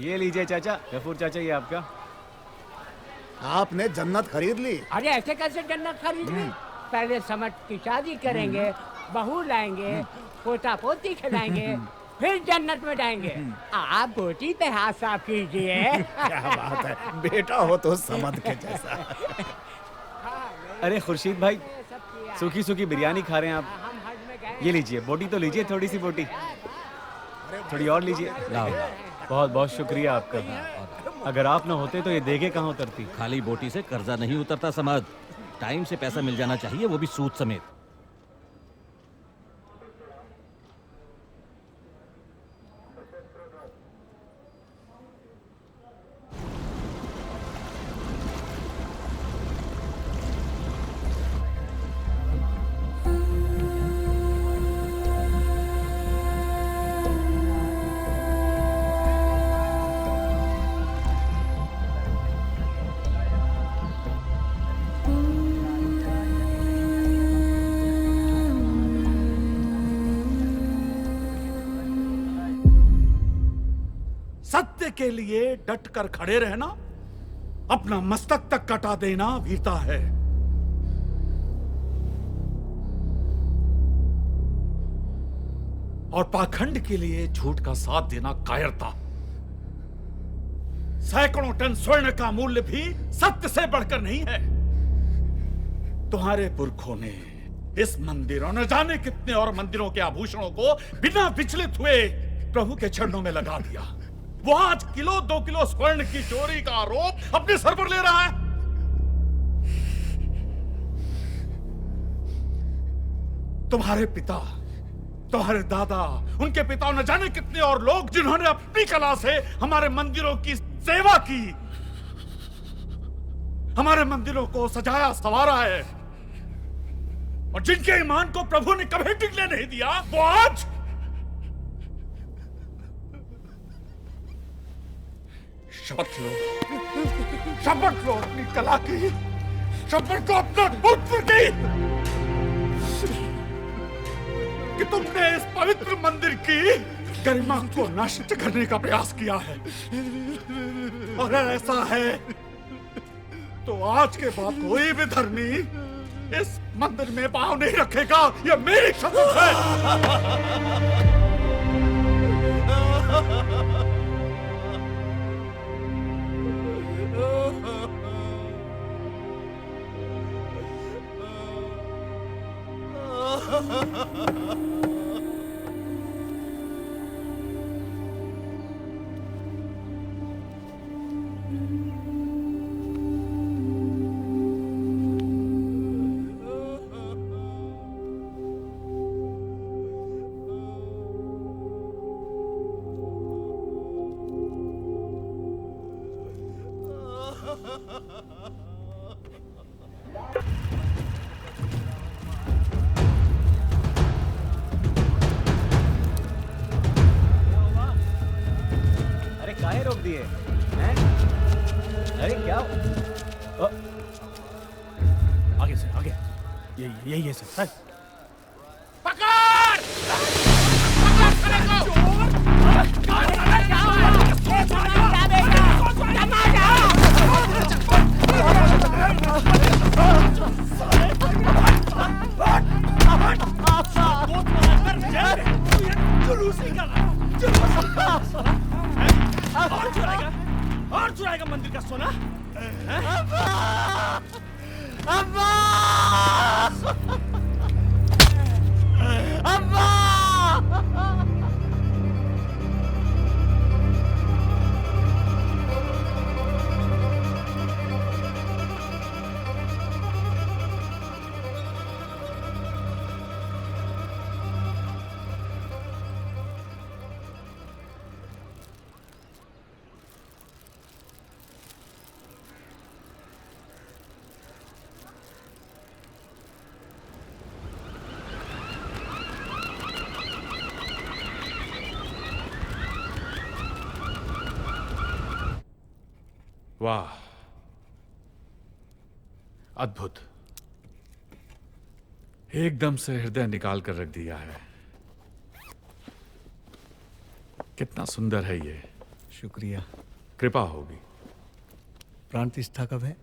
ये लीजिए चाचा, गफूर चाचा, ये आपका। आपने जन्नत खरीद ली। अरे ऐसे कैसे जन्नत खरीद ली? पहले समझ की शादी करेंगे, बहू लाएंगे, पोता पोती खिलाएंगे, फिर जन्नत में जाएंगे। आप बोटी पे हाथ साफ कीजिए। क्या बात है, बेटा हो तो समझ के जैसा। अरे खुर्शीद भाई, सूखी सूखी बिरयानी खा रहे हैं आप? ये लीजिए, बोटी तो लीजिए, थोड़ी सी बोटी। थोड़ी और लीजिए। बहुत बहुत शुक्रिया आपका। अगर आप ना होते तो ये देगे कहाँ उतरती। खाली बोटी से कर्जा नहीं उतरता समद। टाइम से पैसा मिल जाना चाहिए, वो भी सूद समेत। सत्य के लिए डट कर खड़े रहना अपना मस्तक तक कटा देना वीरता है। और पाखंड के लिए झूठ का साथ देना कायरता। सैकड़ों टन स्वर्ण का मूल्य भी सत्य से बढ़कर नहीं है। तुम्हारे पुरखों ने इस मंदिर और न जाने कितने और मंदिरों के आभूषणों को बिना विचलित हुए प्रभु के चरणों में लगा दिया। वो आज किलो 2 किलो स्वर्ण की चोरी का आरोप अपने सर पर ले रहा है। तुम्हारे पिता, तुम्हारे दादा, उनके पिता, न जाने कितने और लोग जिन्होंने अपनी कला से हमारे मंदिरों की सेवा की, हमारे मंदिरों को सजाया संवारा है, और जिनके ईमान को प्रभु ने कभी टिकने नहीं दिया, वो आज शपथ लो, शपथ लो अपनी कला की, शपथ लो अपने पुत्र की कि तुमने इस पवित्र मंदिर की गरिमा को नष्ट करने का प्रयास किया है। और ऐसा है तो आज के बाद कोई भी धर्मी इस मंदिर में पांव नहीं रखेगा, यह मेरी शपथ है। अरे काहे रोक दिए हैं? अरे क्या आगे से आगे, यही है सर। और चुराएगा मंदिर का सोना? वाह, अद्भुत। एकदम से हृदय निकाल कर रख दिया है। कितना सुंदर है ये। शुक्रिया। कृपा होगी। प्राण प्रतिष्ठा कब है?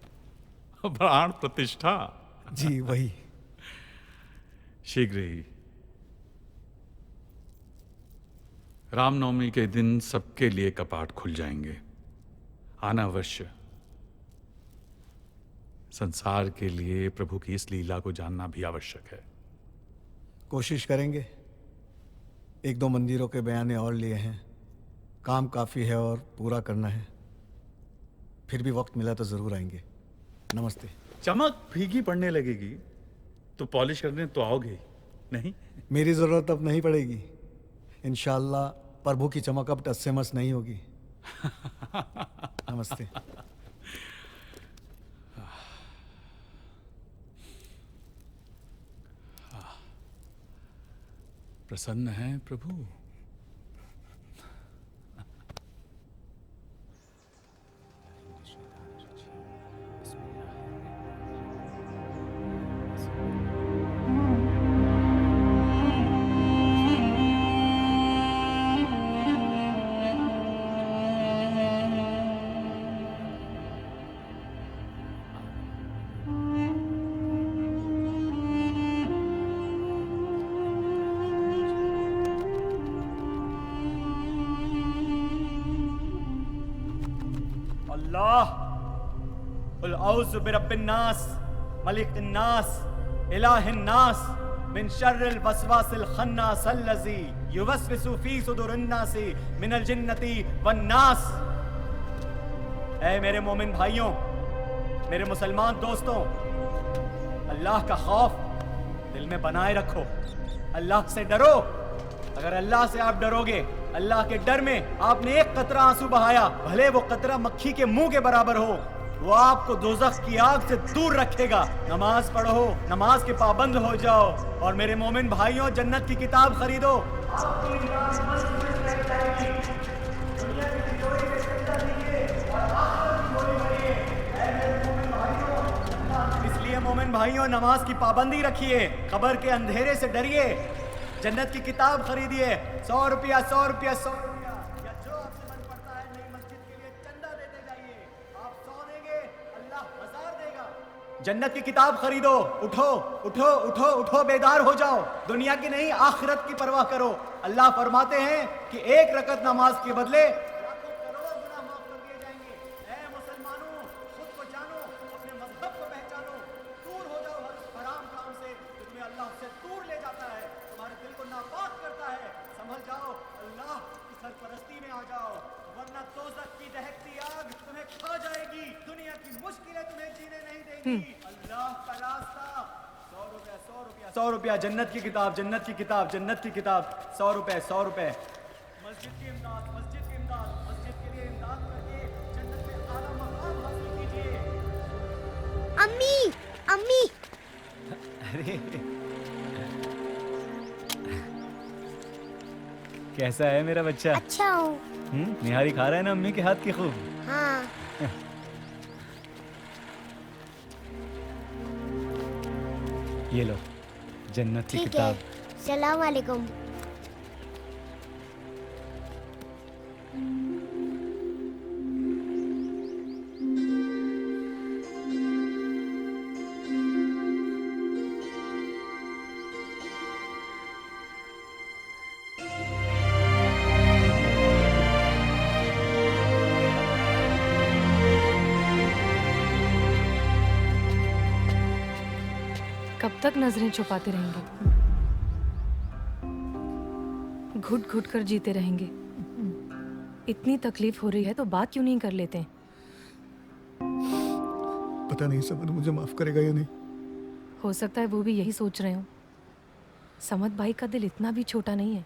प्राण प्रतिष्ठा जी वही। शीघ्र ही। रामनवमी के दिन सबके लिए कपाट खुल जाएंगे। आना अवश्य। संसार के लिए प्रभु की इस लीला को जानना भी आवश्यक है। कोशिश करेंगे। 1-2 मंदिरों के बयाने और लिए हैं। काम काफ़ी है और पूरा करना है। फिर भी वक्त मिला तो ज़रूर आएंगे। नमस्ते। चमक फीकी पड़ने लगेगी तो पॉलिश करने तो आओगे ही, नहीं? मेरी ज़रूरत अब नहीं पड़ेगी। इंशाअल्लाह प्रभु की चमक अब टस से मस नहीं होगी। नमस्ते। प्रसन्न हैं प्रभु? कुल औज़ु बिरब्बिन्नास मलिकिन्नास इलाहिन्नास मिन शर्रिल वसवासिल खन्नास अल्लज़ी युवस्विसु फी सुदुरिन्नासी मिनल जिन्नती वन्नास। ऐ मेरे मोमिन भाइयों, मेरे मुसलमान दोस्तों, अल्लाह का खौफ दिल में बनाए रखो। अल्लाह से डरो। अगर अल्लाह से आप डरोगे, अल्लाह के डर में आपने एक कतरा आंसू बहाया, भले वो कतरा मक्खी के मुंह के बराबर हो, वो आपको दोज़ख की आग से दूर रखेगा। नमाज पढ़ो, नमाज के पाबंद हो जाओ और मेरे मोमिन भाइयों, जन्नत की किताब खरीदो। इसलिए मोमिन भाइयों, नमाज की पाबंदी रखिए, कब्र के अंधेरे से डरिए, जन्नत की किताब खरीदिए। 100 रुपया 100 रुपया 100 रुपया या जो आपसे मन पड़ता है, नई मस्जिद के लिए चंदा देते जाइए। आप 100 देंगे, अल्लाह 1000 देगा। जन्नत की किताब खरीदो। उठो उठो उठो उठो, बेदार हो जाओ। दुनिया की नहीं, आखिरत की परवाह करो। अल्लाह फरमाते हैं कि एक रकत नमाज के बदले लाखों करोड़ों गुनाह माफ कर दिए जाएंगे। ऐ मुसलमानों, खुद को जानो, अपने मजहब को पहचानो, दूर हो जाओ हर हराम काम से जो तुम्हें अल्लाह से दूर ले जाता है, तुम्हारे दिल को नापाक करता है। समझ जाओ, अल्लाह की सरपरस्ती में आ जाओ, वरना दोज़ख की दहकती आग तुम्हें खा जाएगी। दुनिया की मुश्किलें तुम्हें जीने नहीं देंगी। अल्लाह का रास्ता 100 रुपया 100 रुपया 100 रुपया, जन्नत की किताब, जन्नत की किताब, जन्नत की किताब, 100 रुपए 100 रुपए। मस्जिद की इमदाद, मस्जिद की इमदाद, मस्जिद के लिए इमदाद करके जन्नत में आला मकाम हासिल कीजिए। अम्मी अम्मी, अरे कैसा है मेरा बच्चा? अच्छा हूँ। निहारी खा रहा है ना अम्मी के हाथ की खूब? हाँ। ये लो जन्नत की ठीक है। किताब। सलाम वालेकुम। कब तक नजरें छुपाते रहेंगे? घुट घुट कर जीते रहेंगे। इतनी तकलीफ हो रही है तो बात क्यों नहीं कर लेते? पता नहीं समद मुझे माफ करेगा या नहीं। हो सकता है वो भी यही सोच रहे हो। समद भाई का दिल इतना भी छोटा नहीं है।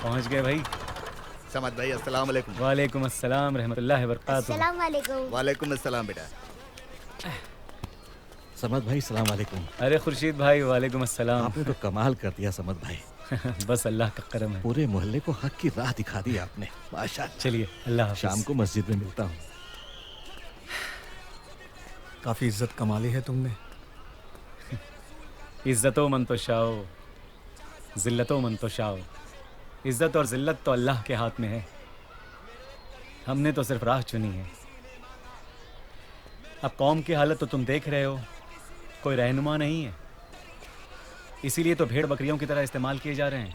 पहुंच गए भाई। समद भाई अस्सलाम वालेकुम। वालेकुम अस्सलाम रहमतुल्लाहि व बरकातुहू। सलाम वालेकुम। वालेकुम अस्सलाम बेटा। समद भाई सलाम वालेकुम। अरे खुर्शीद भाई वालेकुम अस्सलाम। आपने तो कमाल कर दिया समद भाई। बस अल्लाह का करम है। पूरे मोहल्ले को हक की राह दिखा दी आपने, माशाल्लाह। चलिए अल्लाह हाफिज। शाम को मस्जिद में मिलता हूँ। काफ़ी इज्जत कमा ली है तुमने। इज्जतो मन तो शाओ, जिल्लतो मन तो शाओ। इज्जत और जिल्लत तो अल्लाह के हाथ में है, हमने तो सिर्फ राह चुनी है। अब कौम की हालत तो तुम देख रहे हो, कोई रहनुमा नहीं है, इसीलिए तो भेड़ बकरियों की तरह इस्तेमाल किए जा रहे हैं।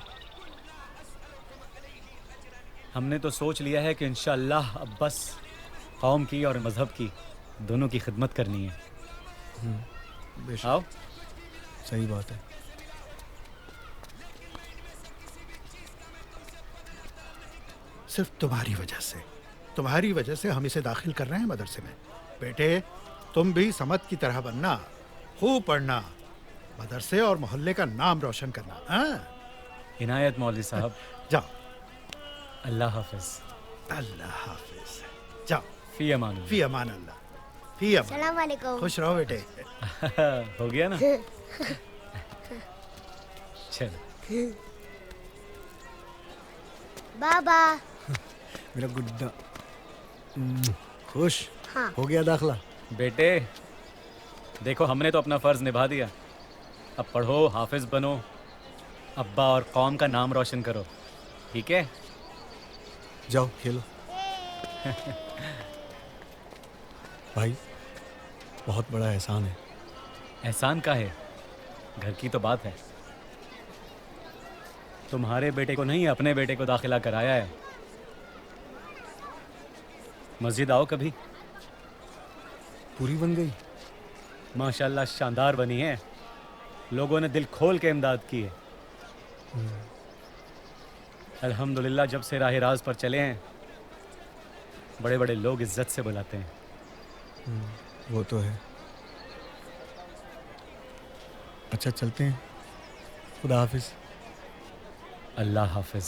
हमने तो सोच लिया है कि इंशाअल्लाह अब बस कौम की और मज़हब की दोनों की खिदमत करनी है। बेशक, आओ। सही बात है। सिर्फ तुम्हारी वजह से हम इसे दाखिल कर रहे हैं मदरसे में। बेटे, तुम भी समत की तरह बनना, खूब पढ़ना, मदरसे और मोहल्ले का नाम रोशन करना। हाँ? इनायत मौलवी साहब। जाओ। अल्लाह हाफिज। अल्लाह हाफिज। जाओ। फी अमान। फी अमान अल्लाह। फी अमान। सलाम वालेकुम। खुश रहो बेटे। हो गया ना। चल। बाबा। मेरा गुड्डा। खुश। हाँ। हो गया दाखला? बेटे देखो, हमने तो अपना फर्ज निभा दिया, अब पढ़ो, हाफिज बनो, अब्बा और कौम का नाम रोशन करो, ठीक है? जाओ खेलो। भाई, बहुत बड़ा एहसान है। एहसान का है, घर की तो बात है। तुम्हारे बेटे को नहीं, अपने बेटे को दाखिला कराया है। मस्जिद आओ कभी। पूरी बन गई? माशाल्लाह शानदार बनी है, लोगों ने दिल खोल के इमदाद की है। अल्हम्दुलिल्लाह, जब से राह राज पर चले हैं, बड़े बड़े लोग इज्जत से बुलाते हैं। वो तो है। अच्छा चलते हैं, खुदा हाफिज। अल्लाह हाफिज।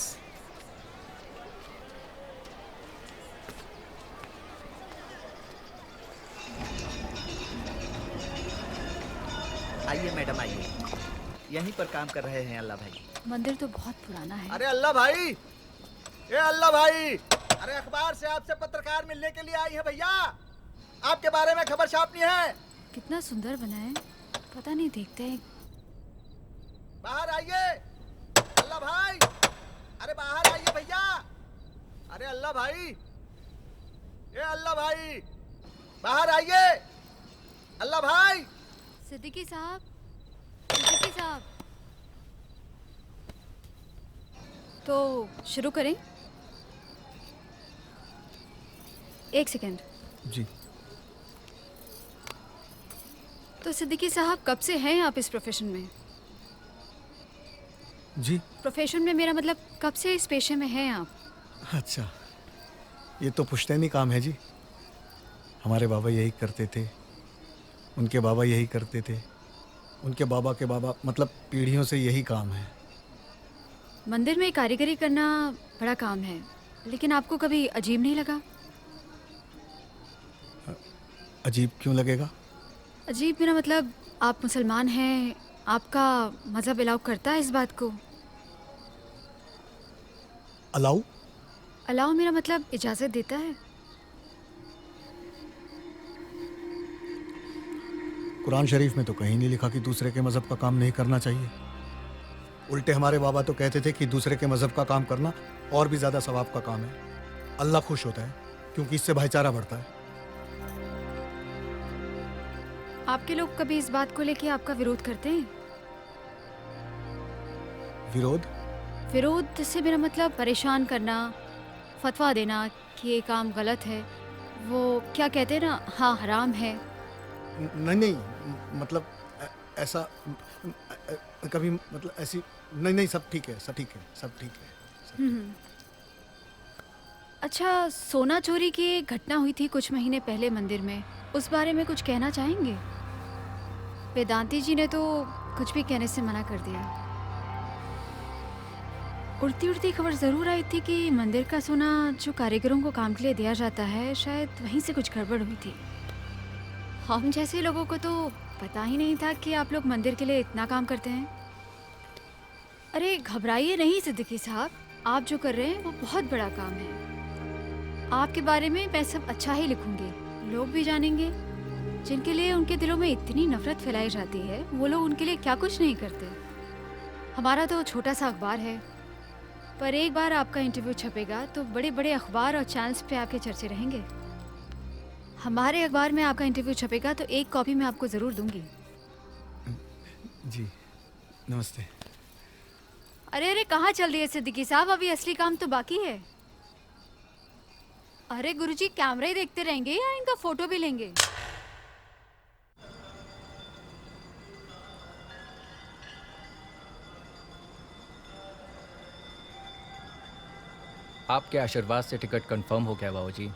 आइए मैडम, आइए। यहीं पर काम कर रहे हैं अल्लाह भाई। मंदिर तो बहुत पुराना है। अरे अल्लाह भाई, ये अल्लाह भाई, अरे अखबार से आपसे पत्रकार मिलने के लिए आई है भैया, आपके बारे में खबर छापनी है। कितना सुंदर बना है, पता नहीं देखते हैं। बाहर आइए अल्लाह भाई, अरे बाहर आइए भैया। अरे अल्लाह भाई, ये अल्लाह भाई, बाहर आइए अल्लाह भाई। सिद्दीकी साहब, सिद्दीकी साहब। तो शुरू करें? एक सेकेंड। जी। तो सिद्दीकी साहब, कब से हैं आप इस प्रोफेशन में? जी? प्रोफेशन में मेरा मतलब, कब से इस पेशे में हैं आप? अच्छा, ये तो पुश्तैनी काम है जी। हमारे बाबा यही करते थे, उनके बाबा यही करते थे, उनके बाबा के बाबा, मतलब पीढ़ियों से यही काम है। मंदिर में कारीगरी करना बड़ा काम है, लेकिन आपको कभी अजीब नहीं लगा? अजीब क्यों लगेगा? अजीब मेरा मतलब, आप मुसलमान हैं, आपका मज़हब अलाउ करता है इस बात को? अलाउ? अलाउ मेरा मतलब इजाज़त देता है। कुरान शरीफ में तो कहीं नहीं लिखा कि दूसरे के मज़हब का काम नहीं करना चाहिए। उल्टे हमारे बाबा तो कहते थे कि दूसरे के मज़हब का काम करना और भी ज़्यादा सवाब का काम है। अल्लाह खुश होता है क्योंकि इससे भाईचारा बढ़ता है। आपके लोग कभी इस बात को लेके आपका विरोध करते हैं? विरोध? विरोध से मेरा मतलब परेशान करना, फतवा देना कि ये काम गलत है, वो क्या कहते हैं ना, हाँ हराम है। नहीं, मतलब ऐसा कभी, मतलब ऐसी नहीं, सब ठीक है, सब ठीक है, सब ठीक है। अच्छा, सोना चोरी की एक घटना हुई थी कुछ महीने पहले मंदिर में, उस बारे में कुछ कहना चाहेंगे? वेदांती जी ने तो कुछ भी कहने से मना कर दिया। उड़ती उड़ती खबर ज़रूर आई थी कि मंदिर का सोना जो कारीगरों को काम के लिए दिया जाता है, शायद वहीं से कुछ गड़बड़ हुई थी। हम जैसे लोगों को तो पता ही नहीं था कि आप लोग मंदिर के लिए इतना काम करते हैं। अरे घबराइए नहीं सिद्दीकी साहब, आप जो कर रहे हैं वो बहुत बड़ा काम है। आपके बारे में मैं सब अच्छा ही लिखूंगी, लोग भी जानेंगे जिनके लिए उनके दिलों में इतनी नफरत फैलाई जाती है, वो लोग उनके लिए क्या कुछ नहीं करते। हमारा तो छोटा सा अखबार है, पर एक बार आपका इंटरव्यू छपेगा तो बड़े बड़े अखबार और चैनल्स पे आपके चर्चे रहेंगे। हमारे अखबार में आपका इंटरव्यू छपेगा तो एक कॉपी मैं आपको ज़रूर दूंगी। जी नमस्ते। अरे अरे, कहाँ चल दिए सिद्दीकी साहब, अभी असली काम तो बाकी है। अरे गुरुजी, कैमरा ही देखते रहेंगे या इनका फोटो भी लेंगे? आपके आशीर्वाद से टिकट कंफर्म हो गया बाबूजी।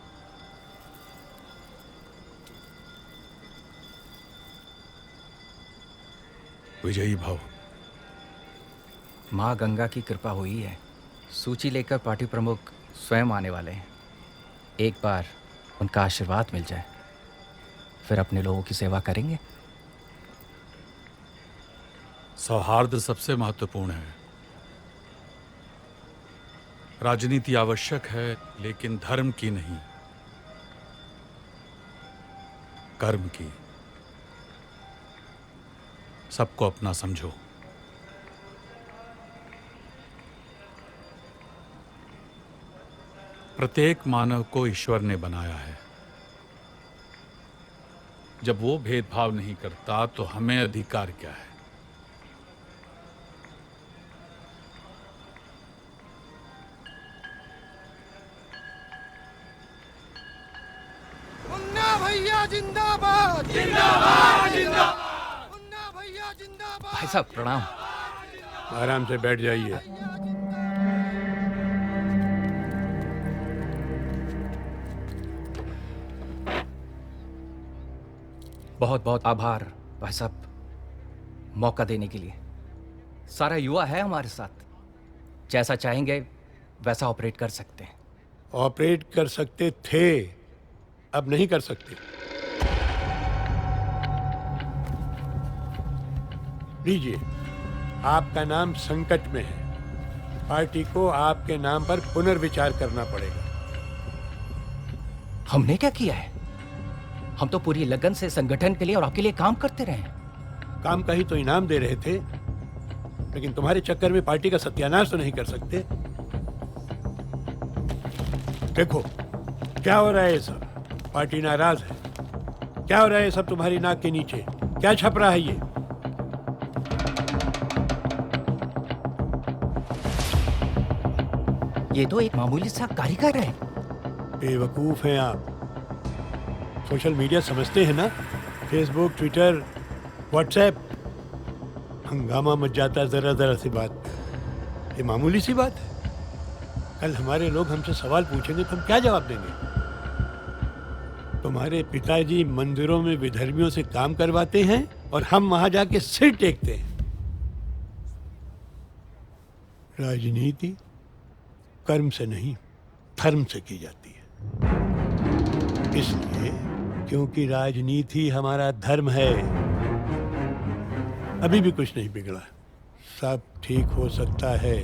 विजयी भाव। माँ गंगा की कृपा हुई है। सूची लेकर पार्टी प्रमुख स्वयं आने वाले हैं। एक बार उनका आशीर्वाद मिल जाए, फिर अपने लोगों की सेवा करेंगे। सौहार्द सबसे महत्वपूर्ण है। राजनीति आवश्यक है, लेकिन धर्म की नहीं, कर्म की। सबको अपना समझो। प्रत्येक मानव को ईश्वर ने बनाया है। जब वो भेदभाव नहीं करता तो हमें अधिकार क्या है? मुन्ना भैया जिंदाबाद जिंदाबाद जिंदाबाद। मुन्ना भैया जिंदाबाद। भाई साहब प्रणाम। आराम से बैठ जाइए। बहुत बहुत आभार भाई साहब, मौका देने के लिए। सारा युवा है हमारे साथ, जैसा चाहेंगे वैसा ऑपरेट कर सकते हैं। ऑपरेट कर सकते थे, अब नहीं कर सकते। लीजिए, आपका नाम संकट में है। पार्टी को आपके नाम पर पुनर्विचार करना पड़ेगा। हमने क्या किया है? हम तो पूरी लगन से संगठन के लिए और आपके लिए काम करते रहे हैं। काम का ही तो इनाम दे रहे थे, लेकिन तुम्हारे चक्कर में पार्टी का सत्यानाश तो नहीं कर सकते। देखो क्या हो रहा है ये सब। पार्टी नाराज है। क्या हो रहा है ये सब तुम्हारी नाक के नीचे? क्या छप रहा है ये? ये तो एक मामूली सा कारीगर है। बेवकूफ हैं आप। सोशल मीडिया समझते हैं ना? Facebook, Twitter, WhatsApp. हंगामा मच जाता है जरा जरा सी बात पे। ये मामूली सी बात है। कल हमारे लोग हमसे सवाल पूछेंगे तो हम क्या जवाब देंगे? तुम्हारे पिताजी मंदिरों में विधर्मियों से काम करवाते हैं और हम वहां जाके सिर टेकते हैं। राजनीति कर्म से नहीं, धर्म से की जाती है। इसलिए क्योंकि राजनीति हमारा धर्म है, अभी भी कुछ नहीं बिगड़ा। सब ठीक हो सकता है।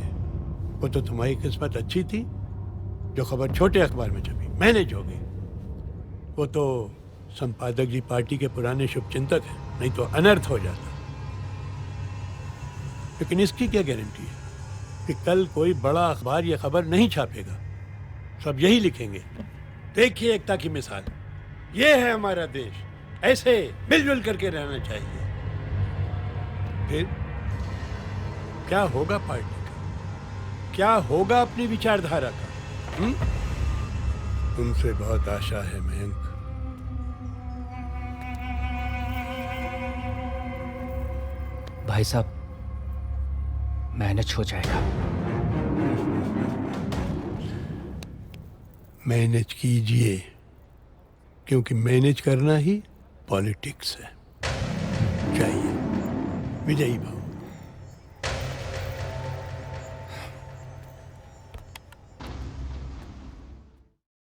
वो तो तुम्हारी किस्मत अच्छी थी जो खबर छोटे अखबार में छपी, मैनेज हो गई। वो तो संपादक जी पार्टी के पुराने शुभचिंतक हैं, नहीं तो अनर्थ हो जाता। लेकिन इसकी क्या गारंटी है कि कल कोई बड़ा अखबार ये खबर नहीं छापेगा? सब यही लिखेंगे, देखिए एकता की मिसाल। ये है हमारा देश, ऐसे मिलजुल करके रहना चाहिए। फिर क्या होगा पार्टी का? क्या होगा अपनी विचारधारा का? तुमसे बहुत आशा है मयंक। भाई साहब, मैनेज हो जाएगा। मैनेज कीजिए, क्योंकि मैनेज करना ही पॉलिटिक्स है। चाहिए विजयी भाव।